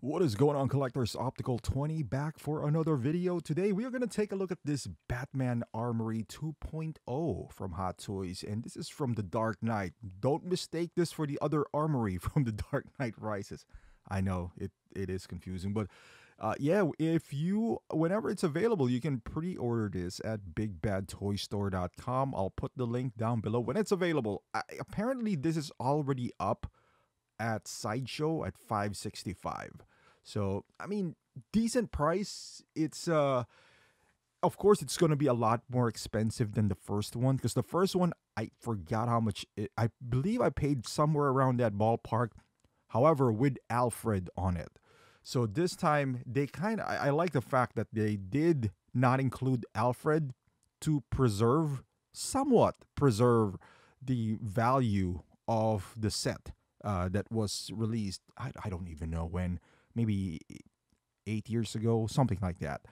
What is going on, collectors? Optical 20 back for another video. Today we are going to take a look at this Batman Armory 2.0 from Hot Toys, and this is from the Dark Knight. Don't mistake this for the other Armory from the Dark Knight Rises. I know it is confusing, but yeah, if you whenever it's available, you can pre-order this at bigbadtoystore.com. I'll put the link down below when it's available. Apparently this is already up at Sideshow at $565. So, I mean, decent price. It's of course it's going to be a lot more expensive than the first one, because the first one I forgot how much I believe I paid somewhere around that ballpark. However, with Alfred on it. So this time they kind of I like the fact that they did not include Alfred to somewhat preserve the value of the set that was released. I don't even know when, maybe 8 years ago, something like that.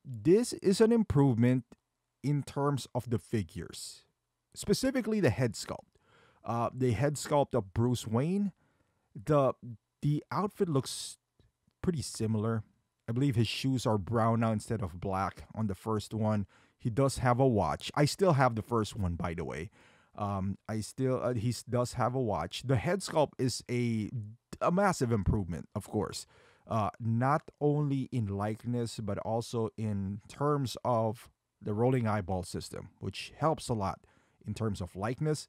This is an improvement in terms of the figures, specifically the head sculpt. The head sculpt of Bruce Wayne, the outfit looks pretty similar. I believe his shoes are brown now instead of black on the first one. He does have a watch. I still have the first one, by the way. He does have a watch. The head sculpt is a massive improvement, of course. Not only in likeness, but also in terms of the rolling eyeball system, which helps a lot in terms of likeness.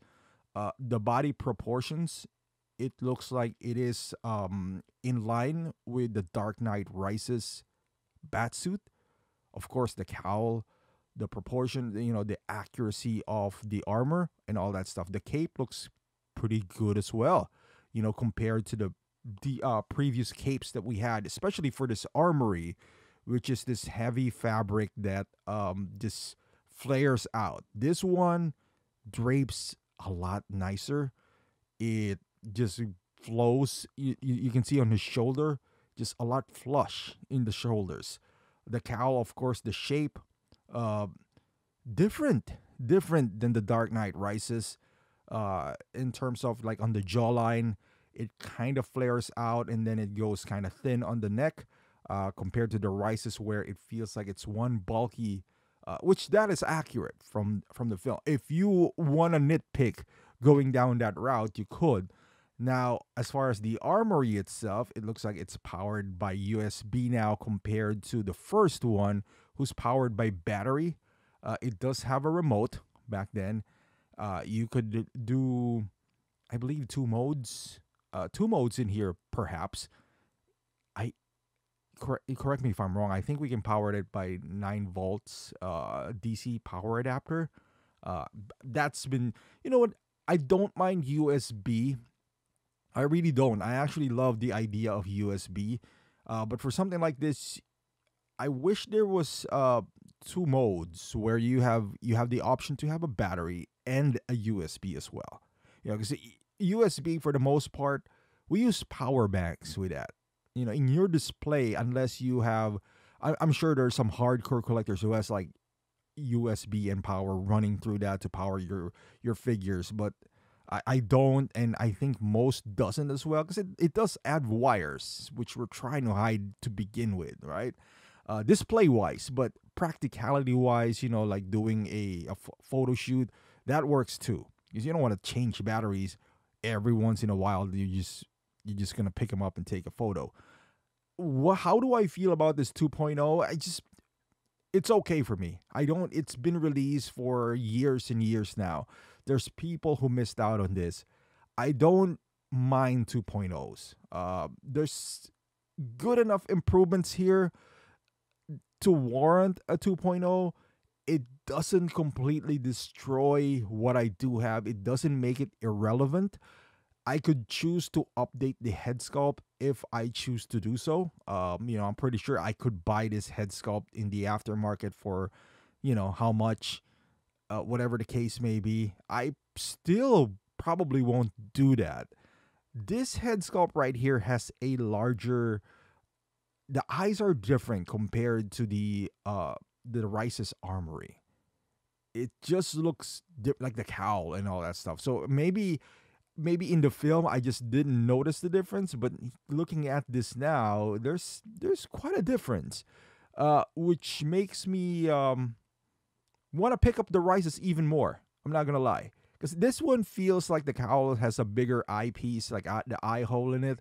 The body proportions, it looks like it is in line with the Dark Knight Rises batsuit. Of course, the cowl, the proportion, the accuracy of the armor and all that stuff. The cape looks pretty good as well, compared to the previous capes that we had, especially for this Armory, which is this heavy fabric that just flares out. This one drapes a lot nicer. It just flows. You can see on his shoulder, just a lot flush in the shoulders. The cowl, of course, the shape, different than the Dark Knight Rises. In terms of, like, on the jawline, it kind of flares out and then it goes kind of thin on the neck, compared to the Rises where it feels like it's one bulky, which that is accurate from the film. If you want to nitpick going down that route, you could. Now, as far as the Armory itself, it looks like it's powered by USB now, compared to the first one, who's powered by battery. It does have a remote. Back then, you could do, I believe, two modes. Two modes in here, perhaps. Correct me if I'm wrong. I think we can power it by 9 volts DC power adapter. That's been, you know what? I don't mind USB. I really don't. I actually love the idea of USB. But for something like this, I wish there was two modes where you have the option to have a battery and a USB as well. Because USB, for the most part, we use power banks with that. In your display, unless you have, I'm sure there's some hardcore collectors who has, like, USB and power running through that to power your figures, but I don't, and I think most doesn't as well, because it does add wires, which we're trying to hide to begin with, right? Display wise, but practicality wise, like doing a photo shoot, that works too, because you don't want to change batteries every once in a while. You're just gonna pick them up and take a photo. How do I feel about this 2.0? It's okay for me. It's been released for years and years now. There's people who missed out on this. I don't mind 2.0s. There's good enough improvements here to warrant a 2.0. It doesn't completely destroy what I do have. It doesn't make it irrelevant. I could choose to update the head sculpt if I choose to do so. I'm pretty sure I could buy this head sculpt in the aftermarket for, how much, whatever the case may be. I still probably won't do that. This head sculpt right here has a larger, the eyes are different compared to the Rises Armory. It just looks like the cowl and all that stuff. So maybe maybe in the film I just didn't notice the difference, but looking at this now, there's quite a difference, which makes me want to pick up the rises even more. I'm not gonna lie, because this one feels like the cowl has a bigger eyepiece, like the eye hole in it.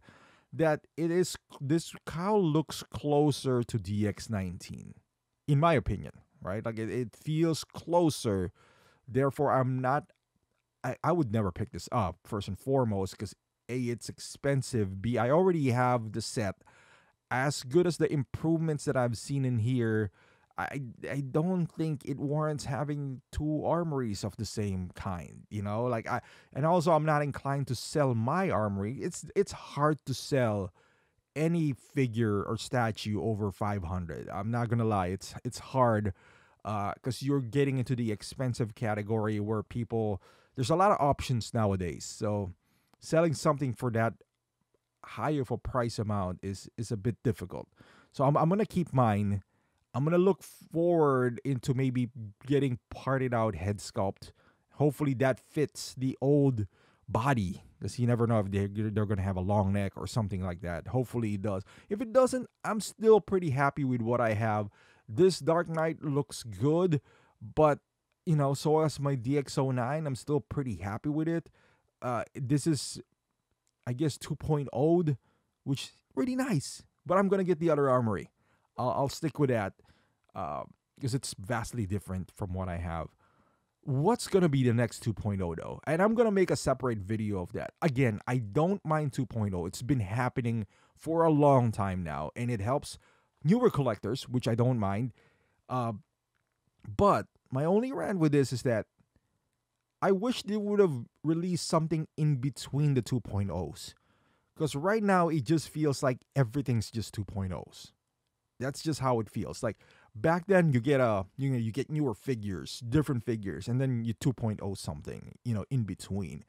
That it is this cowl looks closer to DX19, in my opinion, right? Like it feels closer. Therefore, I'm not. I would never pick this up first and foremost because A, it's expensive. B, I already have the set. As good as the improvements that I've seen in here, I don't think it warrants having two armories of the same kind. And also I'm not inclined to sell my armory. It's hard to sell any figure or statue over 500. I'm not gonna lie, it's hard because you're getting into the expensive category where there's a lot of options nowadays. So selling something for that high of a price amount is a bit difficult. So I'm gonna keep mine. I'm gonna look forward into maybe getting parted out head sculpt. Hopefully that fits the old body, because you never know if they're gonna have a long neck or something like that. Hopefully it does. If it doesn't, I'm still pretty happy with what I have. This Dark Knight looks good, but so as my DX09, I'm still pretty happy with it. This is, I guess, 2.0'd, which is really nice. But I'm gonna get the other armory. I'll stick with that because it's vastly different from what I have. What's gonna be the next 2.0 though? And I'm gonna make a separate video of that. Again, I don't mind 2.0. It's been happening for a long time now, and it helps newer collectors, which I don't mind. But my only rant with this is that I wish they would have released something in between the 2.0s. Because right now, it just feels like everything's just 2.0s. That's just how it feels. Like back then, you get newer figures, different figures, and then you 2.0 something, in between.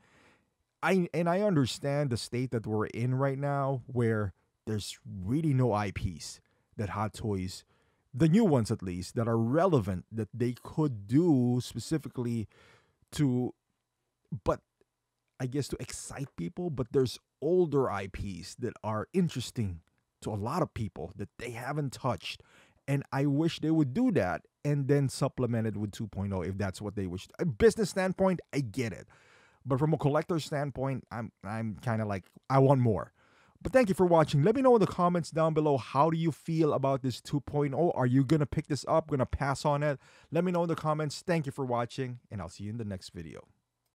I understand the state that we're in right now, where there's really no IPs that Hot Toys, the new ones at least, that are relevant that they could do specifically but I guess to excite people. But there's older IPs that are interesting to a lot of people that they haven't touched, and I wish they would do that and then supplement it with 2.0 if that's what they wish. A business standpoint, I get it, but from a collector standpoint, I'm kind of like, I want more. But thank you for watching. Let me know in the comments down below, how do you feel about this 2.0? Are you gonna pick this up? Gonna pass on it? Let me know in the comments. Thank you for watching, and I'll see you in the next video.